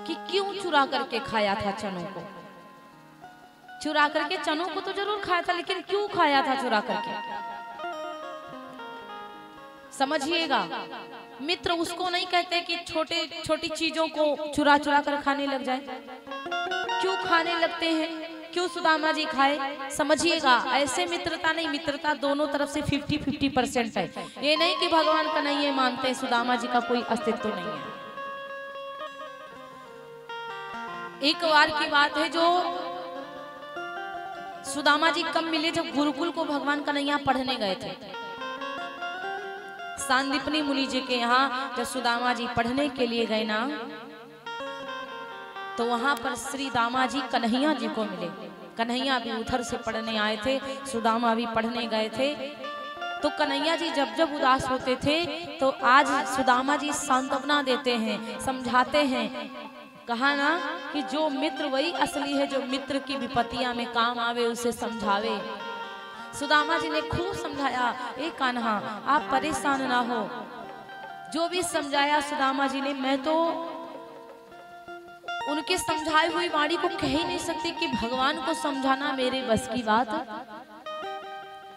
कि क्यों चुरा करके खाया था चनों को। चुरा करके चनों को तो जरूर खाया था, लेकिन क्यों खाया था चुरा करके, समझिएगा। मित्र उसको नहीं कहते कि छोटे छोटी चीजों को चुरा चुरा कर खाने लग जाए। क्यों खाने लगते हैं, क्यों सुदामा जी खाए, समझिएगा। ऐसे मित्रता नहीं, मित्रता दोनों तरफ से 50-50% है। ये नहीं कि भगवान का नहीं है मानते हैं, सुदामा जी का कोई अस्तित्व नहीं है। एक बार की बात है, जो सुदामा जी कब मिले, जब गुरुकुल को भगवान कन्हैया पढ़ने गए थे। सांदीपनी मुनि जी के यहाँ जब सुदामा जी पढ़ने के लिए गए ना, तो वहां पर श्री दामा जी कन्हैया जी को मिले। कन्हैया भी उधर से पढ़ने आए थे, सुदामा भी पढ़ने गए थे। तो कन्हैया जी जब जब उदास होते थे तो आज सुदामा जी सांत्वना देते हैं, समझाते हैं। कहा ना कि जो मित्र वही असली है, जो मित्र की विपत्तियां में काम आवे उसे समझावे। सुदामा जी ने खूब समझाया, ए कान्हा आप परेशान ना हो। जो भी समझाया सुदामा जी ने, मैं तो उनके समझाई हुई वाणी को कह ही नहीं सकती कि भगवान को समझाना मेरे बस की बात।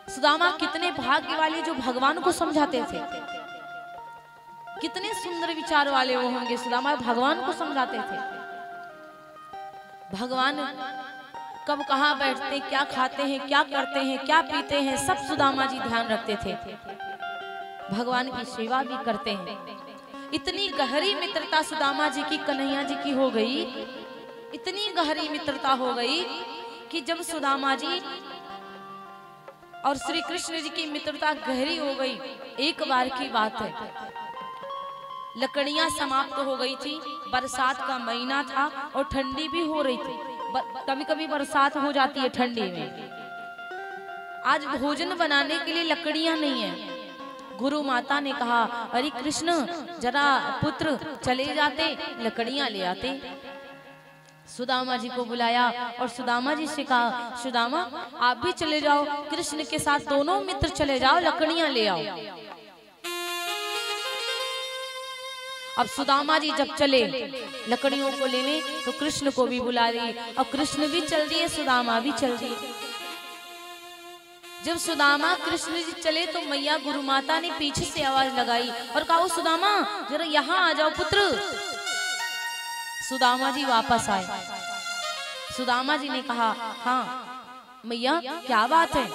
सुदामा कितने भाग्य वाले जो भगवान को समझाते थे। कितने सुंदर विचार वाले वो होंगे, सुदामा भगवान को समझाते थे। भगवान कब कहाँ बैठते, क्या खाते हैं, क्या करते हैं, क्या पीते हैं, सब सुदामा जी ध्यान रखते थे। भगवान की सेवा भी करते हैं। इतनी गहरी मित्रता सुदामा जी की कन्हैया जी की हो गई, इतनी गहरी मित्रता हो गई कि जब सुदामा जी और श्री कृष्ण जी की मित्रता गहरी हो गई, एक बार की बात है, लकड़ियां समाप्त हो गई थी, बरसात का महीना था और ठंडी भी हो रही थी। कभी कभी बरसात हो जाती है ठंडी में। आज भोजन बनाने के लिए लकड़ियां नहीं है। गुरु माता ने कहा, अरे कृष्ण जरा पुत्र चले जाते, लकड़ियां ले आते। सुदामा जी को बुलाया और सुदामा जी से कहा, सुदामा आप भी चले जाओ, कृष्ण के साथ दोनों मित्र चले जाओ, लकड़ियां ले आओ। अब सुदामा जी जब चले लकड़ियों को लेने, तो कृष्ण को भी बुला रही, और कृष्ण भी चल दिए, सुदामा भी चल दिए। जब सुदामा कृष्ण जी चले तो मैया गुरु माता ने पीछे से आवाज लगाई और कहा, सुदामा जरा यहाँ आ जाओ पुत्र। सुदामा जी वापस आए। सुदामा जी ने कहा, हाँ मैया क्या बात है।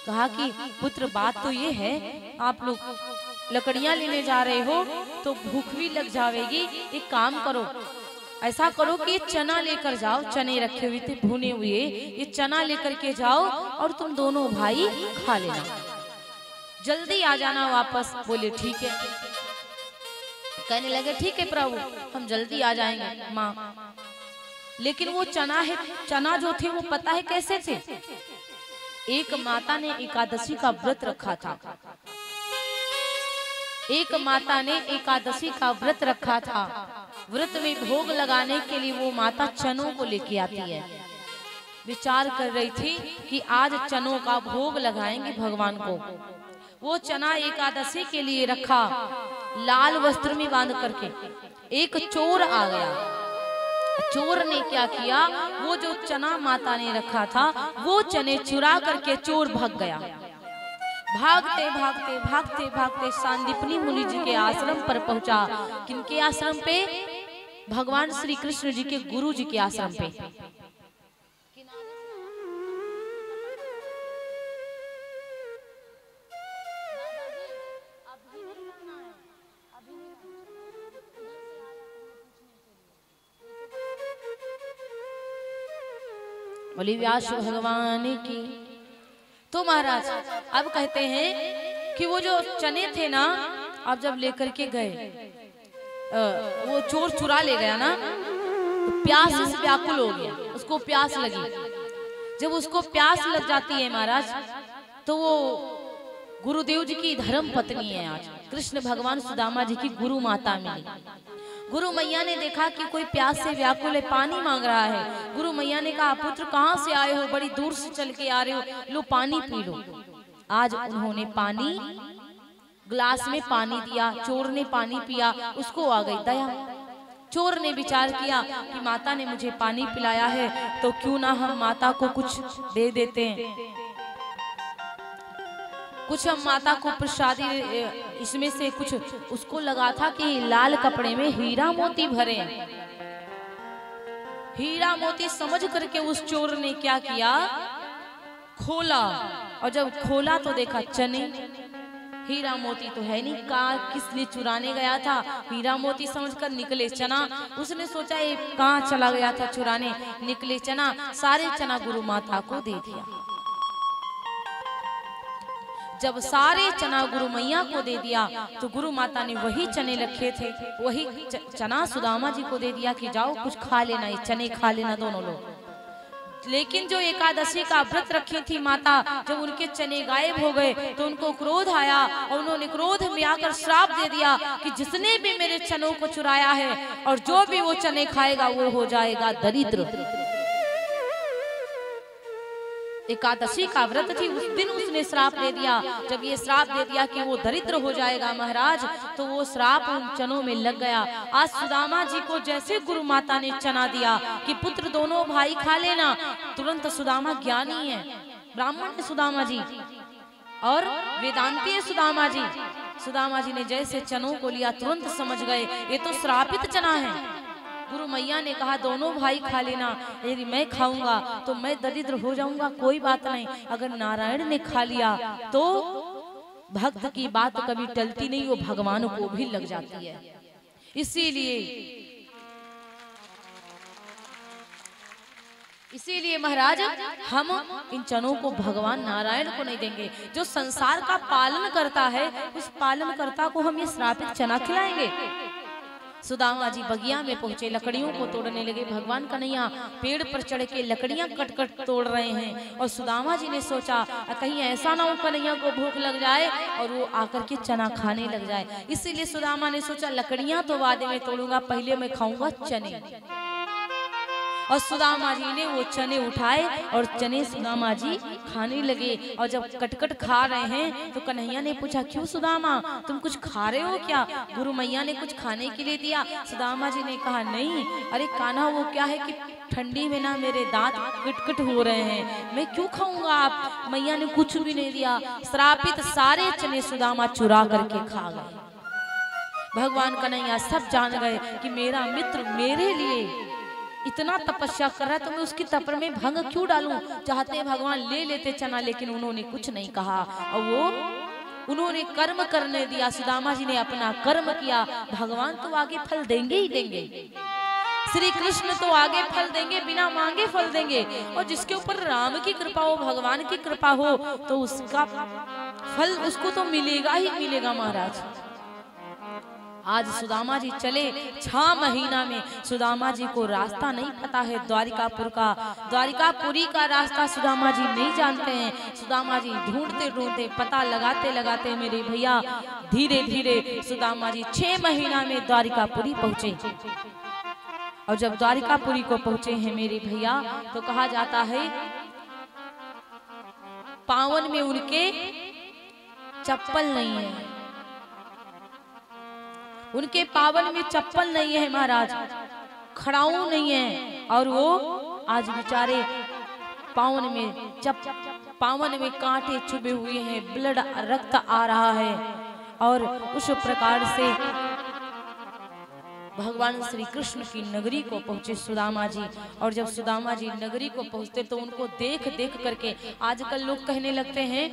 कहा कि पुत्र बात तो ये है, आप लोग लकड़ियां लेने जा रहे हो तो भूख भी लग जाएगी। एक काम करो, ऐसा करो कि चना लेकर जाओ, चने रखे हुए थे भुने हुए, ये चना लेकर के जाओ और तुम दोनों भाई खा लेना, जल्दी आ जाना वापस। बोले ठीक है। कहने लगे ठीक है प्रभु, हम जल्दी आ जाएंगे माँ। लेकिन वो चना है, चना जो थे वो पता है कैसे थे। एक माता ने एकादशी का व्रत रखा था, एक माता ने एकादशी का व्रत रखा था। व्रत में भोग लगाने के लिए वो माता चनों को लेके आती है। विचार कर रही थी कि आज चनों का भोग लगाएंगे भगवान को। वो चना एकादशी के लिए रखा, लाल वस्त्र में बांध करके। एक चोर आ गया। चोर ने क्या किया, वो जो चना माता ने रखा था वो चने चुरा करके चोर भाग गया। भागते भागते भागते भागते सांदीपनी मुनि जी के आश्रम पर पहुंचा। किनके आश्रम पे? भगवान श्री कृष्ण जी के गुरु जी के आश्रम पे। बोली व्यास भगवान की। तो महाराज अब कहते हैं कि वो जो चने थे ना, अब जब लेकर के गए, वो चोर चुरा ले गया ना, तो प्यास से व्याकुल हो गया, उसको प्यास लगी। जब उसको प्यास लग जाती है महाराज, तो वो गुरुदेव जी की धर्म पत्नी है आज, कृष्ण भगवान सुदामा जी की गुरु माता मिली। गुरु मैया ने देखा कि कोई प्यास से व्याकुल है, पानी मांग रहा है। गुरु मैया ने कहा, पुत्र कहाँ से आए हो, बड़ी दूर से चल के आ रहे हो, लो पानी पी लो। आज उन्होंने पानी, ग्लास में पानी दिया, चोर ने पानी पिया, उसको आ गई दया। चोर ने विचार किया कि माता ने मुझे पानी पिलाया है तो क्यों ना हम माता को कुछ दे देते हैं, कुछ हम माता को प्रसादी इसमें से कुछ। उसको लगा था कि लाल कपड़े में हीरा मोती भरे हैं। हीरा मोती समझ करके उस चोर ने क्या किया, खोला, और जब खोला तो देखा चने। हीरा मोती तो है नहीं, कहाँ किस लिए चुराने गया था, हीरा मोती समझकर निकले चना। उसने सोचा ये कहाँ चला गया था चुराने, निकले चना, सारे चना गुरु माता को दे दिया। जब सारे चना गुरु मैया को दे दिया तो गुरु माता ने वही चने रखे थे, वही चना सुदामा जी को दे दिया कि जाओ कुछ खा लेना, ये चने खा लेना दोनों लोग। लेकिन जो एकादशी का व्रत रखी थी माता, जब उनके चने गायब हो गए तो उनको क्रोध आया और उन्होंने क्रोध में आकर श्राप दे दिया कि जिसने भी मेरे चनों को चुराया है और जो भी वो चने खाएगा वो हो जाएगा दरिद्र। एकादशी का व्रत थी, उस दिन उसने श्राप दे दिया। जब ये श्राप दे दिया कि वो दरिद्र हो जाएगा महाराज, तो वो श्राप उन चनों में लग गया। आज सुदामा जी को जैसे गुरु माता ने चना दिया कि पुत्र दोनों भाई खा लेना, तुरंत सुदामा ज्ञानी है, ब्राह्मण है सुदामा जी और वेदांती है सुदामा जी। सुदामा जी ने जैसे चनों को लिया तुरंत समझ गए ये तो श्रापित चना है। गुरु मैया ने कहा दोनों भाई खा लेना, यदि मैं खाऊंगा तो मैं दरिद्र हो जाऊंगा, कोई बात नहीं। अगर नारायण ने खा लिया तो भक्त की बात कभी टलती नहीं, वो भगवान को भी लग जाती है। इसीलिए महाराज हम इन चनों को भगवान नारायण को नहीं देंगे। जो संसार का पालन करता है उस पालन कर्ता को हम ये श्रापित चना खिलाएंगे। सुदामा जी बगिया में पहुंचे, लकड़ियों को तोड़ने लगे। भगवान कन्हैया पेड़ पर चढ़ के लकड़ियां कट कट तोड़ रहे हैं और सुदामा जी ने सोचा कहीं ऐसा ना हो कन्हैया को भूख लग जाए और वो आकर के चना खाने लग जाए। इसीलिए सुदामा ने सोचा लकड़ियां तो बाद में तोड़ूंगा, पहले मैं खाऊंगा चने। और सुदामा जी ने वो चने उठाए और चने सुदामा जी खाने लगे। और जब कटकट खा रहे हैं तो कन्हैया ने पूछा क्यों सुदामा तुम कुछ खा रहे हो क्या, गुरु मैया ने कुछ खाने के लिए दिया? सुदामा जी ने कहा नहीं, अरे कान्हा वो क्या है कि ठंडी में ना मेरे दांत कटकट हो रहे हैं, मैं क्यों खाऊंगा, आप मैया ने कुछ भी नहीं दिया। श्रापित सारे चने सुदामा चुरा करके खा गए। भगवान कन्हैया सब जान गए कि मेरा मित्र मेरे लिए इतना तपस्या कर रहा है तो मैं उसकी तप में भंग क्यों डालूं। चाहते भगवान ले लेते चना, लेकिन उन्होंने कुछ नहीं कहा और उन्होंने कर्म करने दिया। सुदामा जी ने अपना कर्म किया। भगवान तो आगे फल देंगे ही देंगे, श्री कृष्ण तो आगे फल देंगे, बिना मांगे फल देंगे। और जिसके ऊपर राम की कृपा हो, भगवान की कृपा हो, तो उसका फल उसको तो मिलेगा ही मिलेगा महाराज। आज सुदामा जी चले 6 महीना में, सुदामा जी को रास्ता नहीं पता है द्वारिकापुर का, द्वारिकापुरी का रास्ता सुदामा जी नहीं जानते हैं। सुदामा जी ढूंढते ढूंढते पता लगाते लगाते मेरे भैया धीरे धीरे सुदामा जी 6 महीना में द्वारिकापुरी पहुंचे। और जब द्वारिकापुरी को पहुंचे हैं मेरे भैया तो कहा जाता है पावन में उनके चप्पल नहीं है, उनके पावन में चप्पल नहीं है महाराज, खड़ाऊ नहीं है। और वो आज बेचारे पावन में कांटे चुभे हुए हैं, ब्लड रक्त आ रहा है। और उस प्रकार से भगवान श्री कृष्ण की नगरी को पहुंचे सुदामा जी। और जब सुदामा जी नगरी को पहुंचते तो उनको देख देख करके आजकल लोग कहने लगते हैं,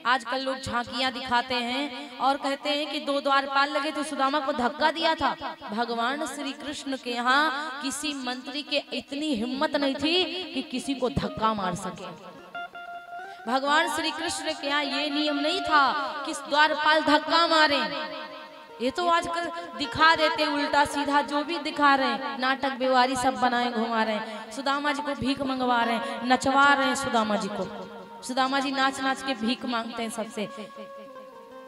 आजकल लोग झांकियां दिखाते हैं और कहते हैं कि 2 द्वारपाल लगे तो सुदामा को धक्का दिया था। भगवान श्री कृष्ण के यहाँ किसी मंत्री के इतनी हिम्मत नहीं थी कि किसी को धक्का मार सके। भगवान श्री कृष्ण के यहाँ ये नियम नहीं था कि द्वारपाल धक्का मारे। ये तो आजकल दिखा देते उल्टा सीधा, जो भी दिखा रहे हैं, नाटक बेवारी सब बनाए घुमा रहे हैं। सुदामा जी को भीख मंगवा रहे हैं, नचवा रहे हैं सुदामा जी को। सुदामा जी नाच नाच के भीख मांगते हैं सबसे,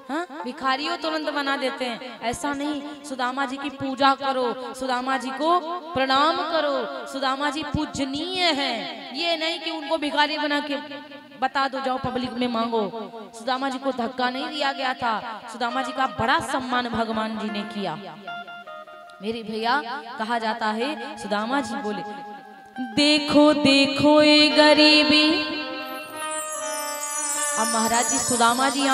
हाँ भिखारियों तुरंत बना देते हैं। ऐसा नहीं, सुदामा जी की पूजा करो, सुदामा जी को प्रणाम करो, सुदामा जी पूजनीय है। ये नहीं कि उनको भिखारी बना के बता दो जाओ पब्लिक में मांगो। सुदामा जी को धक्का नहीं दिया गया था, सुदामा जी का बड़ा सम्मान भगवान जी ने किया। मेरे भैया कहा जाता है सुदामा जी बोले, देखो देखो ये गरीबी। अब महाराज जी सुदामा जी